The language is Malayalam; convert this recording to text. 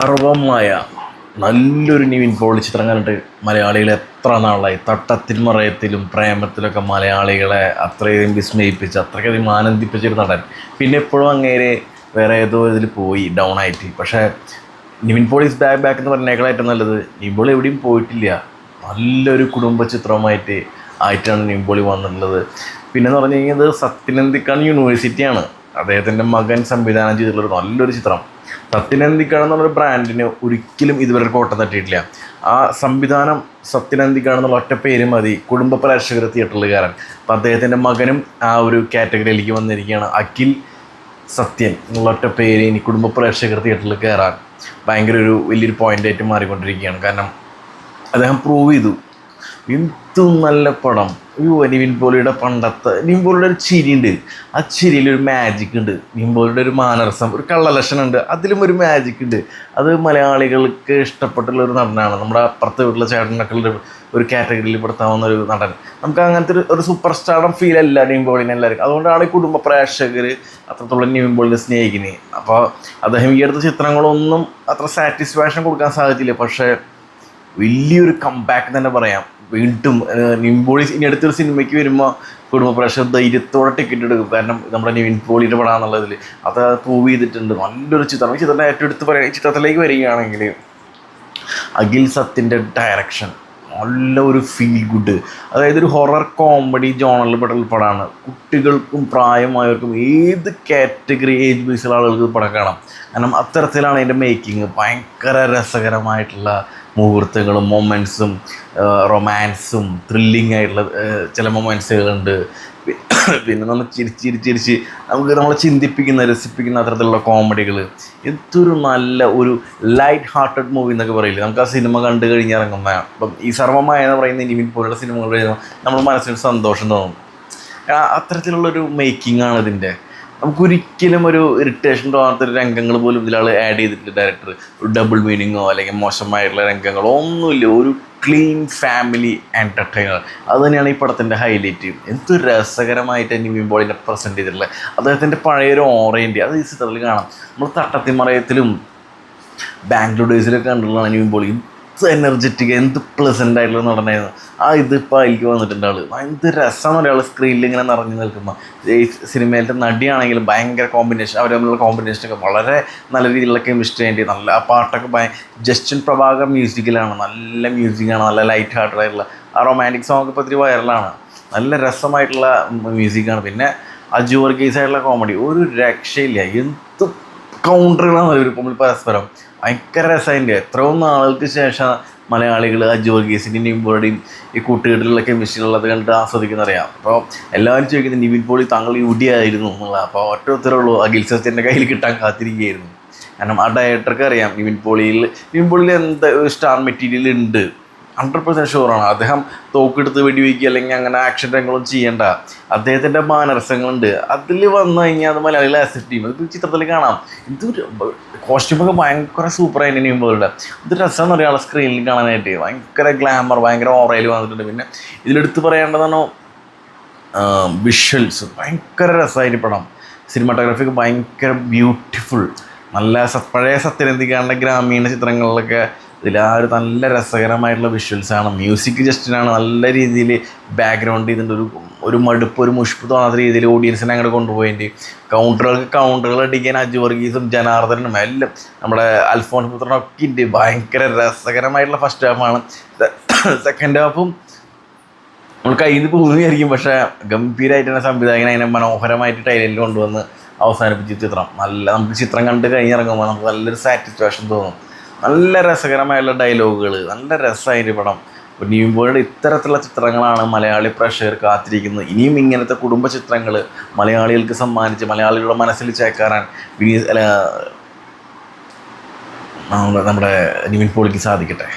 സർവമായ നല്ലൊരു നിവിൻ പോളി ചിത്രം കണ്ടിട്ട് മലയാളികൾ എത്ര നാളായി. തട്ടത്തിനും മറയത്തിലും പ്രേമത്തിലൊക്കെ മലയാളികളെ അത്രയും വിസ്മയിപ്പിച്ച് അത്രയ്ക്കധികം ആനന്ദിപ്പിച്ചൊരു നടൻ. പിന്നെ എപ്പോഴും അങ്ങേരെ വേറെ ഏതോ ഇതിൽ പോയി ഡൗൺ ആയിട്ട്. പക്ഷേ നിവിൻ പോളി ഈസ് ബാക്ക് എന്ന് പറഞ്ഞേക്കാളായിട്ടും നല്ലത് നിവിൻ പോളി എവിടെയും പോയിട്ടില്ല. നല്ലൊരു കുടുംബ ചിത്രമായിട്ടാണ് നിവിൻ പോളി വന്നിട്ടുള്ളത്. പിന്നെന്ന് പറഞ്ഞു കഴിഞ്ഞാൽ സത്യനന്ദിക്കാട് യൂണിവേഴ്സിറ്റിയാണ് അദ്ദേഹത്തിൻ്റെ മകൻ സംവിധാനം ചെയ്തിട്ടുള്ളൊരു നല്ലൊരു ചിത്രം. സത്യനന്ദിക്കാട് എന്നുള്ളൊരു ബ്രാൻഡിന് ഒരിക്കലും ഇതുവരെ കോട്ടം തട്ടിയിട്ടില്ല. ആ സംവിധാനം സത്യനന്ദിക്കാട് എന്നുള്ള ഒറ്റ പേര് മതി കുടുംബ പ്രേക്ഷകർ തിയേറ്ററിലുകാരൻ. അപ്പോൾ അദ്ദേഹത്തിൻ്റെ മകനും ആ ഒരു കാറ്റഗറിയിലേക്ക് വന്നിരിക്കുകയാണ്. അഖിൽ സത്യൻ എന്നുള്ള ഒറ്റ പേര് ഇനി കുടുംബ പ്രേക്ഷകർ തിയേറ്ററിൽ കയറാൻ ഭയങ്കര വലിയൊരു പോയിൻ്റായിട്ട് മാറിക്കൊണ്ടിരിക്കുകയാണ്. കാരണം അദ്ദേഹം പ്രൂവ് ചെയ്തു. എന്തും നല്ല പടം. നിവിൻ പോളിയുടെ നിവിൻ പോളിയുടെ ഒരു ചിരിയുണ്ട്. ആ ചിരിയിൽ ഒരു മാജിക് ഉണ്ട്. നിവിൻ പോളിയുടെ ഒരു മാനർസം, ഒരു കള്ളലക്ഷണം ഉണ്ട്. അതിലും ഒരു മാജിക് ഉണ്ട്. അത് മലയാളികൾക്ക് ഇഷ്ടപ്പെട്ടുള്ള ഒരു നടനാണ്. നമ്മുടെ അപ്പുറത്തെ വീട്ടിലെ ചേട്ടനൊക്കെ ഒരു കാറ്റഗറിയിൽ പെടുത്താവുന്ന ഒരു നടൻ. നമുക്ക് അങ്ങനത്തെ ഒരു സൂപ്പർ സ്റ്റാറും ഫീൽ അല്ല നിവിൻ പോളിനെ എല്ലാവർക്കും. അതുകൊണ്ടാണ് ഈ കുടുംബ പ്രേക്ഷകർ അത്രത്തോളം നിവിൻ പോളിനെ സ്നേഹിക്കുന്നത്. അപ്പോൾ അദ്ദേഹം ഈ അടുത്ത ചിത്രങ്ങളൊന്നും അത്ര സാറ്റിസ്ഫാക്ഷൻ കൊടുക്കാൻ സാധിച്ചില്ല. പക്ഷേ വലിയൊരു കംബാക്ക് തന്നെ പറയാം. വീണ്ടും നിവിൻ പോളി ഇനി അടുത്തൊരു സിനിമയ്ക്ക് വരുമ്പോൾ കുടുംബ പ്രേക്ഷകർ ധൈര്യത്തോടെ ടിക്കറ്റ് എടുക്കും. കാരണം നമ്മുടെ നിവിൻ പോളിയുടെ പടാന്നുള്ളതിൽ അത് പ്രൂവ് ചെയ്തിട്ടുണ്ട്. നല്ലൊരു ചിത്രം. ഈ ചിത്രത്തെ ഏറ്റവും എടുത്ത് പറയാം. ഈ ചിത്രത്തിലേക്ക് വരികയാണെങ്കിൽ അഖിൽ സത്യൻ്റെ ഡയറക്ഷൻ നല്ല ഒരു ഫീൽ ഗുഡ്, അതായത് ഒരു ഹൊറർ കോമഡി ജോണറിൽ പെട്ടുള്ള പടമാണ്. കുട്ടികൾക്കും പ്രായമായവർക്കും ഏത് കാറ്റഗറി ഏജ് ബേസിലുള്ള ആളുകൾക്ക് പടം കാണാം. കാരണം അത്തരത്തിലാണ് അതിൻ്റെ മേക്കിങ്. ഭയങ്കര രസകരമായിട്ടുള്ള മുഹൂർത്തങ്ങളും മൊമെൻറ്റ്സും റൊമാൻസും ത്രില്ലിംഗ് ആയിട്ടുള്ള ചില മൊമെൻറ്റ്സുകളുണ്ട്. പിന്നെ നമ്മൾ ചിരിച്ച് നമുക്ക് നമ്മളെ ചിന്തിപ്പിക്കുന്ന രസിപ്പിക്കുന്ന അത്തരത്തിലുള്ള കോമഡികൾ. എന്തൊരു നല്ല ഒരു ലൈറ്റ് ഹാർട്ടഡ് മൂവി എന്നൊക്കെ പറയില്ലേ. നമുക്ക് ആ സിനിമ കണ്ടു കഴിഞ്ഞിറങ്ങുമ്പോൾ ഇപ്പം ഈ സർവമായ എന്ന് പറയുന്ന നിവിൻ പോലുള്ള സിനിമകൾ കഴിയുമ്പോൾ നമ്മൾ മനസ്സിന് സന്തോഷം തോന്നും. അത്തരത്തിലുള്ളൊരു മേക്കിംഗ് ആണ് ഇതിൻ്റെ. നമുക്കൊരിക്കലും ഒരു ഇറിറ്റേഷൻ തോന്നാത്തൊരു രംഗങ്ങൾ പോലും ഇതിലാൾ ആഡ് ചെയ്തിട്ടില്ല ഡയറക്ടർ. ഒരു ഡബിൾ മീനിങ്ങോ അല്ലെങ്കിൽ മോശമായിട്ടുള്ള രംഗങ്ങളോ ഒന്നുമില്ല. ഒരു ക്ലീൻ ഫാമിലി എൻ്റർടൈനർ. അത് തന്നെയാണ് ഈ പടത്തിൻ്റെ ഹൈലൈറ്റ്. എന്ത് രസകരമായിട്ട് നിവിൻ പോളിനെ പ്രസൻറ്റ് ചെയ്തിട്ടുള്ളത്. അദ്ദേഹത്തിൻ്റെ പഴയൊരു ഓറയുണ്ട്, അത് ഈ ചിത്രത്തിൽ കാണാം. നമ്മൾ തട്ടത്തിമറയത്തിലും ബാംഗ്ലൂർ ഡേയ്സിലൊക്കെ കണ്ടിട്ടുള്ളതാണ് നിവിൻ പോളി. എനർജറ്റിക്, എന്ത് പ്ലസൻ്റ് ആയിട്ടുള്ള നടനായിരുന്നു. ഇതിപ്പോൾ അതിലേക്ക് വന്നിട്ടുണ്ട്. ആൾ എന്ത് രസമെന്ന് പറയുക. ആൾ സ്ക്രീനിൽ ഇങ്ങനെ നിറഞ്ഞു നിൽക്കുമ്പോൾ ഈ സിനിമയിലത്തെ നടിയാണെങ്കിലും ഭയങ്കര കോമ്പിനേഷൻ, അവർ തമ്മിലുള്ള കോമ്പിനേഷനൊക്കെ വളരെ നല്ല രീതിയിലുള്ള കെമിസ്ട്രി ആയിട്ട് നല്ല. ആ പാട്ടൊക്കെ ജസ്റ്റിൻ പ്രഭാകർ മ്യൂസിക്കിലാണ്. നല്ല മ്യൂസിക്കാണ്, നല്ല ലൈറ്റ് ഹാർട്ടഡ് ആയിട്ടുള്ള. ആ റൊമാൻറ്റിക് സോങ് ഇപ്പോൾ ഒത്തിരി വൈറലാണ്. നല്ല രസമായിട്ടുള്ള മ്യൂസിക്കാണ്. പിന്നെ അജു വർഗീസ് ആയിട്ടുള്ള കോമഡി ഒരു രക്ഷയില്ല. എന്ത് കൗണ്ടറുകളാണ് അവർ പരസ്പരം. ഭയങ്കര രസമായിട്ട്. എത്രയോ നാളുകൾക്ക് ശേഷം മലയാളികൾ അജു വർഗീസിൻ്റെയും നിവിൻ പോളിയുടെയും ഈ കൂട്ടുകെട്ടിലുള്ള കെമിസ്ട്രി ഉള്ളത് കണ്ടിട്ട് ആസ്വദിക്കുന്നറിയാം. അപ്പോൾ എല്ലാവരും ചോദിക്കുന്നത് നിവിൻ പോളി താങ്കൾ ഇവിടെയായിരുന്നു എന്നുള്ളത്. അപ്പോൾ ഒറ്റ ഉത്തരവുള്ളൂ, അഖിൽ സത്യൻ്റെ കയ്യിൽ കിട്ടാൻ കാത്തിരിക്കുകയായിരുന്നു. കാരണം ആ ഡയറക്ടർക്ക് അറിയാം നിവിൻ പോളിയിൽ എന്ത് സ്റ്റാർ മെറ്റീരിയൽ ഉണ്ട്. 100% ഷുവറാണ്. അദ്ദേഹം തോക്കെടുത്ത് വെടിവെക്കുക അല്ലെങ്കിൽ അങ്ങനെ ആക്ഷൻ രംഗങ്ങളും ചെയ്യേണ്ട. അദ്ദേഹത്തിൻ്റെ മാനരസങ്ങളുണ്ട്. അതിൽ വന്നു കഴിഞ്ഞാൽ അത് മലയാളികളെ ആക്സെപ്റ്റ് ചെയ്യും. അത് ചിത്രത്തിൽ കാണാം. ഇതൊരു കോസ്റ്റ്യൂമൊക്കെ ഭയങ്കര സൂപ്പറായിട്ട് നിവിൻപോളിയുടെ. ഇത് രസമെന്ന് പറയുക ആളെ സ്ക്രീനിൽ കാണാനായിട്ട്. ഭയങ്കര ഗ്ലാമർ, ഭയങ്കര ഓറയിൽ വന്നിട്ടുണ്ട്. പിന്നെ ഇതിലെടുത്ത് പറയേണ്ടതാണ് വിഷ്വൽസ്. ഭയങ്കര രസമായിട്ട് പടം. സിനിമാറ്റോഗ്രാഫിക്ക് ഭയങ്കര ബ്യൂട്ടിഫുൾ. നല്ല പഴയ സത്യനന്ദിക്കാടിൻ്റെ ഗ്രാമീണ ചിത്രങ്ങളിലൊക്കെ ഒരു നല്ല രസകരമായിട്ടുള്ള വിഷ്വൽസാണ്. മ്യൂസിക് ജസ്റ്റിനാണ് നല്ല രീതിയിൽ ബാക്ക്ഗ്രൗണ്ട് ഇതിൻ്റെ ഒരു മടുപ്പ്, ഒരു മുഷിപ്പ് തോന്നാത്ത രീതിയിൽ ഓഡിയൻസിനെ അങ്ങോട്ട് കൊണ്ടുപോയിട്ട് കൗണ്ടറുകൾ അടിക്കാൻ അജു വർഗീസും ജനാർദ്ദനും എല്ലാം നമ്മുടെ അൽഫോൺസ് പുത്രനൊക്കെ ഉണ്ട്. ഭയങ്കര രസകരമായിട്ടുള്ള ഫസ്റ്റ് ഹാഫാണ്. സെക്കൻഡ് ഹാഫും നമ്മൾ കയ്യിൽ നിന്ന് പോകുന്നതായിരിക്കും. പക്ഷേ ഗംഭീരമായിട്ട് തന്നെ സംവിധായകൻ അതിനെ മനോഹരമായിട്ട് ടൈലൻറ്റിൽ കൊണ്ടുവന്ന് അവസാനിപ്പിച്ച ചിത്രം. നമുക്ക് ചിത്രം കണ്ട് കഴിഞ്ഞിറങ്ങുമ്പോൾ നമുക്ക് നല്ലൊരു സാറ്റിസ്ഫാക്ഷൻ തോന്നും. നല്ല രസകരമായുള്ള ഡയലോഗുകൾ, നല്ല രസമായിട്ട് പടം. നിവിൻ പോളിയുടെ ഇത്തരത്തിലുള്ള ചിത്രങ്ങളാണ് മലയാളി പ്രേക്ഷകർ കാത്തിരിക്കുന്നത്. ഇനിയും ഇങ്ങനത്തെ കുടുംബ ചിത്രങ്ങൾ മലയാളികൾക്ക് സമ്മാനിച്ച് മലയാളികളുടെ മനസ്സിൽ ചേക്കാറാൻ നമ്മുടെ നിവിൻ പോളിക്ക് സാധിക്കട്ടെ.